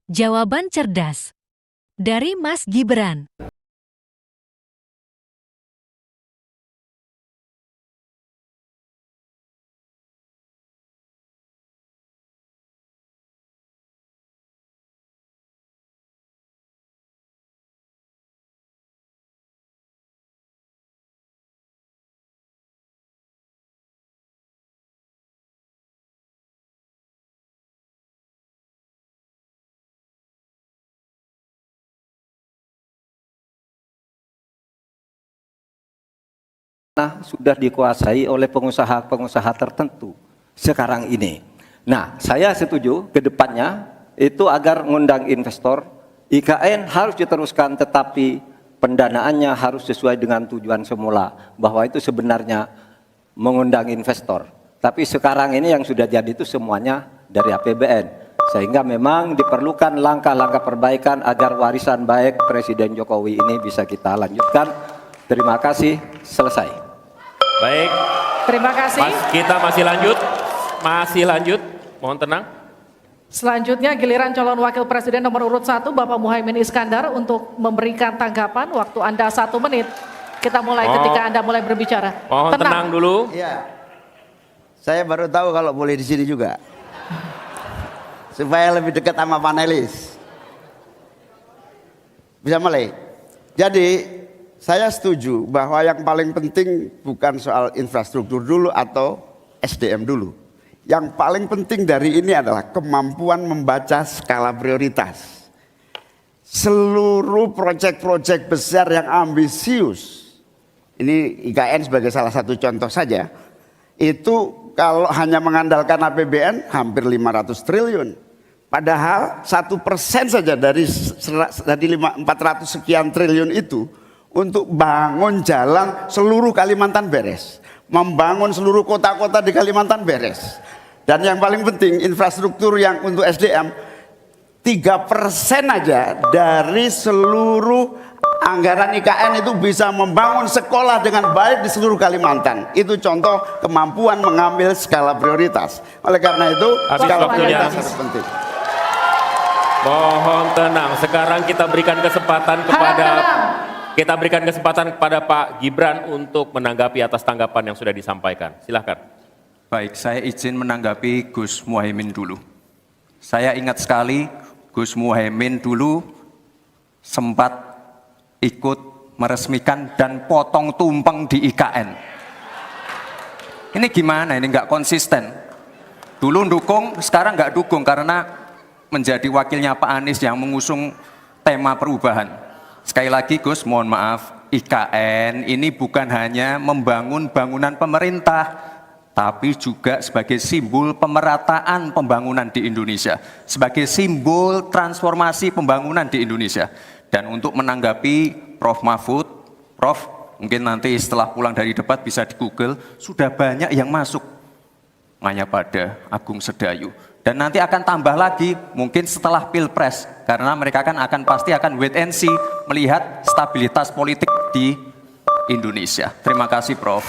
Jawaban cerdas dari Mas Gibran. Sudah dikuasai oleh pengusaha-pengusaha tertentu sekarang ini. Nah, saya setuju ke depannya itu agar mengundang investor, IKN harus diteruskan tetapi pendanaannya harus sesuai dengan tujuan semula, bahwa itu sebenarnya mengundang investor. Tapi sekarang ini yang sudah jadi itu semuanya dari APBN. Sehingga memang diperlukan langkah-langkah perbaikan agar warisan baik Presiden Jokowi ini bisa kita lanjutkan. Terima kasih, selesai. Baik, terima kasih. Kita masih lanjut, mohon tenang. Selanjutnya giliran calon wakil presiden nomor urut 1 Bapak Muhaimin Iskandar untuk memberikan tanggapan. Waktu Anda 1 menit. Kita mulai ketika Anda mulai berbicara. Mohon tenang dulu. Iya, saya baru tahu kalau boleh di sini juga, supaya lebih dekat sama panelis. Bisa mulai. Jadi saya setuju bahwa yang paling penting bukan soal infrastruktur dulu atau SDM dulu. Yang paling penting dari ini adalah kemampuan membaca skala prioritas. Seluruh proyek-proyek besar yang ambisius, ini IKN sebagai salah satu contoh saja, itu kalau hanya mengandalkan APBN hampir 500 triliun. Padahal 1% saja dari 400 sekian triliun itu untuk bangun jalan seluruh Kalimantan beres, membangun seluruh kota-kota di Kalimantan beres. Dan yang paling penting infrastruktur yang untuk SDM 3% aja dari seluruh anggaran IKN itu bisa membangun sekolah dengan baik di seluruh Kalimantan. Itu contoh kemampuan mengambil skala prioritas. Oleh karena itu skala prioritas sangat penting. Mohon tenang, sekarang kita berikan kesempatan kepada Pak Gibran untuk menanggapi atas tanggapan yang sudah disampaikan. Silakan. Baik, saya izin menanggapi Gus Muhaimin dulu. Saya ingat sekali Gus Muhaimin dulu sempat ikut meresmikan dan potong tumpeng di IKN. Ini gimana? Ini nggak konsisten. Dulu dukung, sekarang nggak dukung karena menjadi wakilnya Pak Anies yang mengusung tema perubahan. Sekali lagi Gus, mohon maaf, IKN ini bukan hanya membangun bangunan pemerintah, tapi juga sebagai simbol pemerataan pembangunan di Indonesia, sebagai simbol transformasi pembangunan di Indonesia. Dan untuk menanggapi Prof. Mahfud, Prof, mungkin nanti setelah pulang dari debat bisa di Google, sudah banyak yang masuk, Mayapada, Agung Sedayu. Dan nanti akan tambah lagi mungkin setelah Pilpres, karena mereka pasti akan wait and see melihat stabilitas politik di Indonesia. Terima kasih Prof.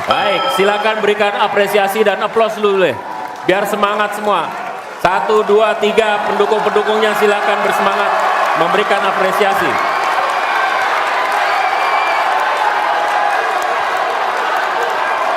Baik, silakan berikan apresiasi dan aplaus dulu deh, biar semangat semua. 1, 2, 3 pendukung-pendukungnya silakan bersemangat memberikan apresiasi.